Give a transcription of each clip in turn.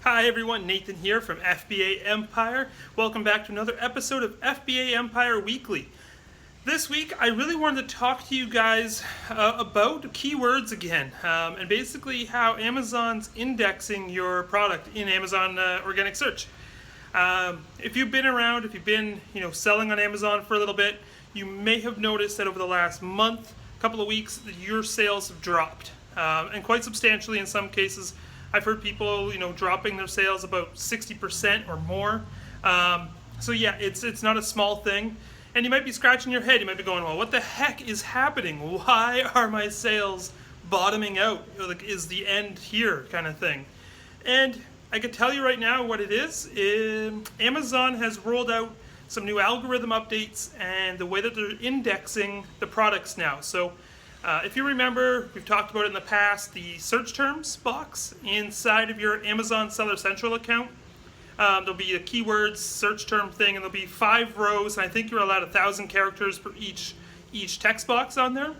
Hi everyone, Nathan here from FBA Empire. Welcome back to another episode of FBA Empire Weekly. This week I really wanted to talk to you guys about keywords again, and basically how Amazon's indexing your product in Amazon organic search. If you've been around, if you've been selling on Amazon for a little bit, you may have noticed that over the last month, couple of weeks, that your sales have dropped, and quite substantially in some cases. I've heard people, dropping their sales about 60% or more. So yeah, it's not a small thing. And you might be scratching your head. You might be going, well, what the heck is happening? Why are my sales bottoming out? Like, is the end here kind of thing? And I can tell you right now what it is. Amazon has rolled out some new algorithm updates and the way that they're indexing the products now. So if you remember, we've talked about it in the past, the search terms box inside of your Amazon Seller Central account. There'll be a keywords search term thing, and there'll be 5 rows, and I think you're allowed 1,000 characters for each text box on there.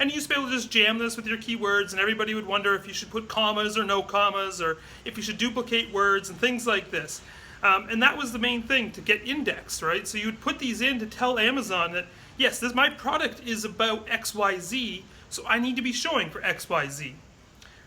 And you used to be able to just jam this with your keywords, and everybody would wonder if you should put commas or no commas, or if you should duplicate words and things like this. And that was the main thing, to get indexed, right? So you would put these in to tell Amazon that, yes, my product is about XYZ, so I need to be showing for XYZ.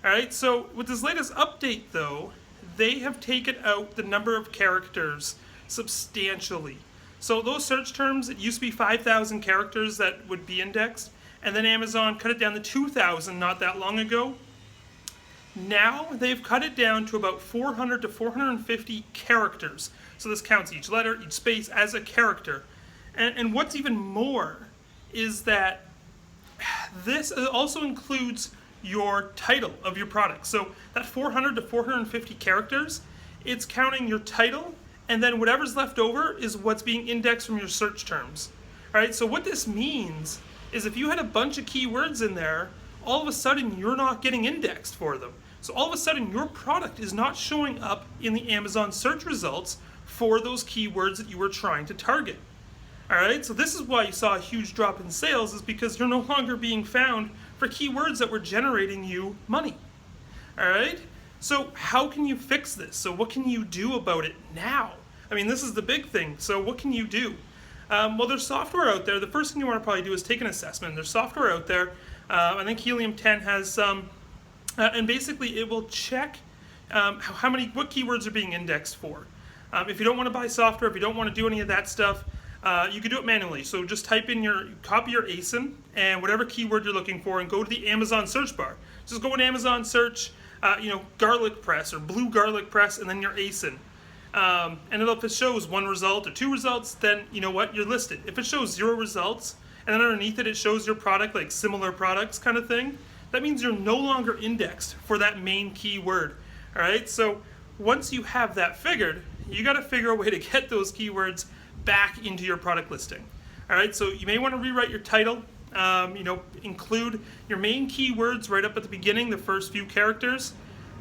All right, so with this latest update, though, they have taken out the number of characters substantially. So those search terms, it used to be 5,000 characters that would be indexed, and then Amazon cut it down to 2,000 not that long ago. Now they've cut it down to about 400 to 450 characters. So this counts each letter, each space as a character. And what's even more is that this also includes your title of your product. So that 400 to 450 characters, it's counting your title, and then whatever's left over is what's being indexed from your search terms. All right, so what this means is if you had a bunch of keywords in there, all of a sudden you're not getting indexed for them. So all of a sudden your product is not showing up in the Amazon search results for those keywords that you were trying to target. All right, so this is why you saw a huge drop in sales, is because you're no longer being found for keywords that were generating you money. All right, so how can you fix this? So what can you do about it now? I mean, this is the big thing. So what can you do? Well, there's software out there. The first thing you want to probably do is take an assessment. There's software out there. I think Helium 10 has some, and basically it will check what keywords are being indexed for. If you don't want to buy software, if you don't want to do any of that stuff, you can do it manually. So just copy your ASIN and whatever keyword you're looking for, and go to the Amazon search bar. Just go in Amazon search, garlic press or blue garlic press, and then your ASIN. And if it shows 1 result or 2 results, then you know what, you're listed. If it shows 0 results, and then underneath it shows your product, like similar products kind of thing, that means you're no longer indexed for that main keyword. All right, so once you have that figured, you got to figure a way to get those keywords back into your product listing. All right, so you may want to rewrite your title, include your main keywords right up at the beginning, the first few characters.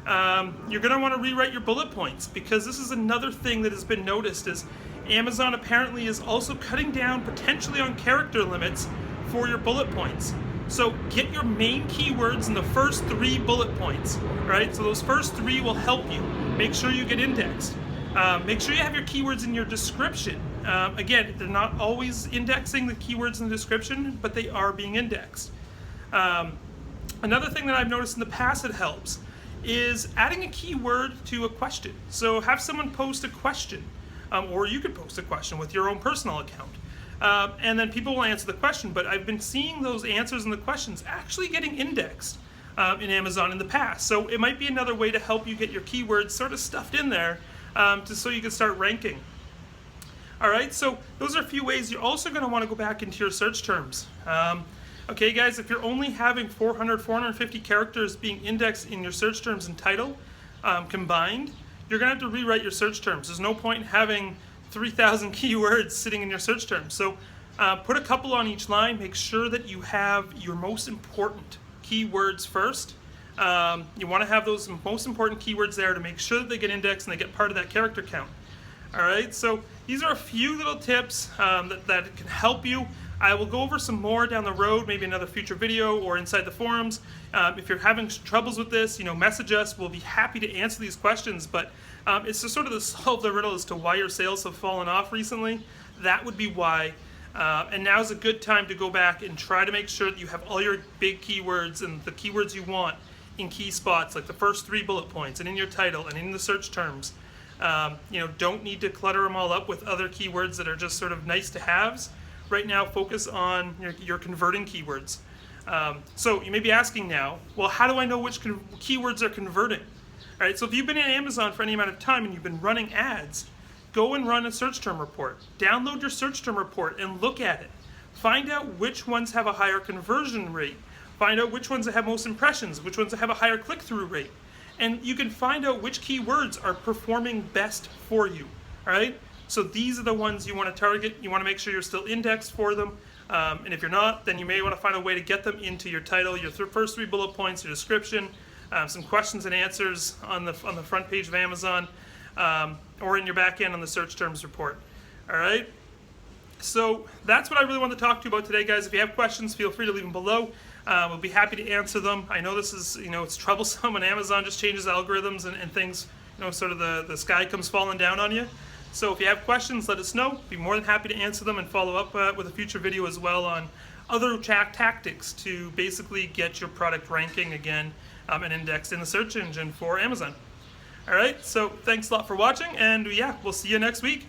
You're going to want to rewrite your bullet points, because this is another thing that has been noticed, is Amazon apparently is also cutting down potentially on character limits for your bullet points. So get your main keywords in the first 3 bullet points, right? So those first 3 will help you. Make sure you get indexed. Make sure you have your keywords in your description. Again, they're not always indexing the keywords in the description, but they are being indexed. Another thing that I've noticed in the past that helps is adding a keyword to a question. So have someone post a question, or you could post a question with your own personal account. And then people will answer the question, but I've been seeing those answers and the questions actually getting indexed in Amazon in the past. So it might be another way to help you get your keywords sort of stuffed in there, so you can start ranking. All right, so those are a few ways. You're also going to want to go back into your search terms. Okay, guys, if you're only having 400, 450 characters being indexed in your search terms and title combined, you're going to have to rewrite your search terms. There's no point in having 3,000 keywords sitting in your search terms. So put a couple on each line. Make sure that you have your most important keywords first. You want to have those most important keywords there to make sure that they get indexed and they get part of that character count. All right, so these are a few little tips that can help you. I will go over some more down the road, maybe another future video or inside the forums. If you're having troubles with this, message us. We'll be happy to answer these questions, but it's just sort of to solve the riddle as to why your sales have fallen off recently. That would be why. And now's a good time to go back and try to make sure that you have all your big keywords and the keywords you want in key spots, like the first 3 bullet points and in your title and in the search terms. Don't need to clutter them all up with other keywords that are just sort of nice to haves. Right now, focus on your converting keywords. So you may be asking now, well, how do I know which keywords are converting? All right, so if you've been in Amazon for any amount of time and you've been running ads, go and run a search term report. Download your search term report and look at it. Find out which ones have a higher conversion rate. Find out which ones that have most impressions, which ones that have a higher click-through rate. And you can find out which keywords are performing best for you. All right? So these are the ones you want to target. You want to make sure you're still indexed for them. And if you're not, then you may want to find a way to get them into your title, your first 3 bullet points, your description, some questions and answers on the front page of Amazon, or in your back end on the search terms report. All right? So that's what I really wanted to talk to you about today, guys. If you have questions, feel free to leave them below. We'll be happy to answer them. I know this is, it's troublesome when Amazon just changes algorithms and things, sort of the sky comes falling down on you. So if you have questions, let us know. Be more than happy to answer them and follow up with a future video as well on other tactics to basically get your product ranking again and indexed in the search engine for Amazon. All right, so thanks a lot for watching, and yeah, we'll see you next week.